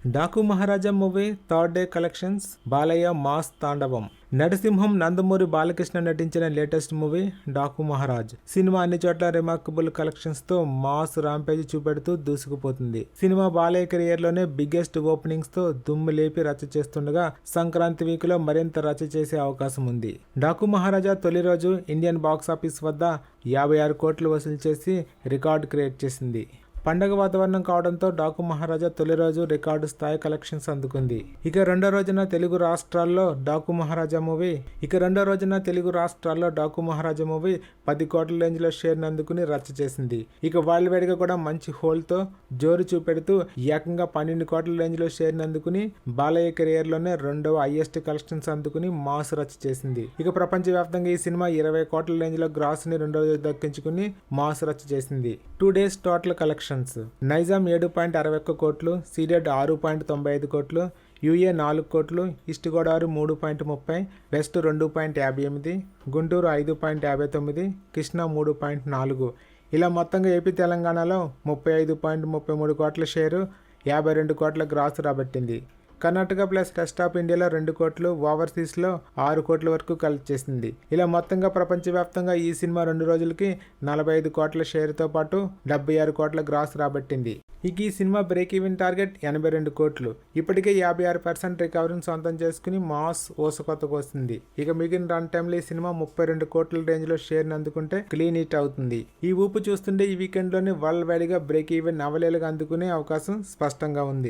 Daaku Maharaja movie third day collections Balayya mass తాండవం. నరసింహం నందమూరి బాలకృష్ణ నటించిన latest movie Daaku Maharaj. Cinema అన్ని చోట్ల రిమార్కబుల్ కలెక్షన్స్ తో మాస్ రాంపేజ్ చూపెడుతూ దూసుకుపోతుంది. సినిమా బాలయ్య కెరియర్ లోనే బిగ్గెస్ట్ ఓపెనింగ్స్ తో దుమ్ము లేపి రచ్చ చేస్తుండగా సంక్రాంతి వీక్ లో మరింత రచ్చ చేసే అవకాశం ఉంది. డాకు మహారాజా తొలి రోజు ఇండియన్ బాక్స్ ఆఫీస్ వద్ద 56 కోట్లు వసూలు చేసి రికార్డు క్రియేట్ చేసింది. పండగ వాతావరణం కావడంతో డాకు మహారాజా తొలి రోజు రికార్డు స్థాయి కలెక్షన్స్ అందుకుంది. ఇక రెండో రోజున తెలుగు రాష్ట్రాల్లో డాకు మహారాజా మూవీ 10 కోట్ల రేంజ్ లో షేర్ అందుకుని రచ్చ చేసింది. ఇక వరల్డ్ వైడ్ గా కూడా మంచి హోల్ తో జోరు చూపెడుతూ ఏకంగా 12 కోట్ల రేంజ్ లో షేర్ అందుకుని బాలయ్య కెరియర్ లోనే రెండవ హైయెస్ట్ కలెక్షన్స్ అందుకుని మాస్ రచ్చ చేసింది. ఇక ప్రపంచ వ్యాప్తంగా ఈ సినిమా 20 కోట్ల రేంజ్ లో గ్రాస్ ని రెండో రోజు దక్కించుకుని మాస్ రచ్చ చేసింది. 2 days టోటల్ కలెక్షన్స్: నైజాం 7.61 కోట్లు, సీడెడ్ 6.95 కోట్లు, యూఏ 4 కోట్లు, ఈస్ట్ గోదావరి 3.30, వెస్ట్ 2.58, గుంటూరు 5.59, కృష్ణా 3.4. ఇలా మొత్తంగా ఏపీ తెలంగాణలో 35.33 కోట్ల షేరు 52 కోట్ల గ్రాస్ రాబట్టింది. కర్ణాటక ప్లస్ రెస్ట్ ఆఫ్ ఇండియాలో 2 కోట్లు, ఓవర్సీస్లో 6 కోట్ల వరకు కలెక్ట్ చేసింది. ఇలా మొత్తంగా ప్రపంచవ్యాప్తంగా ఈ సినిమా 2 రోజులకి 45 కోట్ల షేర్తో పాటు 76 కోట్ల గ్రాస్ రాబట్టింది. ఇక ఈ సినిమా బ్రేక్ ఈవెన్ టార్గెట్ 82 కోట్లు. ఇప్పటికే 56% రికవరీని సొంతం చేసుకుని మాస్ ఊసకొత్తకు వస్తుంది. ఇక మిగిలిన రన్ టైంలో ఈ సినిమా 32 కోట్ల రేంజ్ లో షేర్ని అందుకుంటే క్లీన్ హిట్ అవుతుంది. ఈ ఊపు చూస్తుంటే ఈ వీకెండ్ లోనే వరల్డ్ వైడ్ గా బ్రేక్ ఈవెన్ అవలేలుగా అందుకునే అవకాశం స్పష్టంగా ఉంది.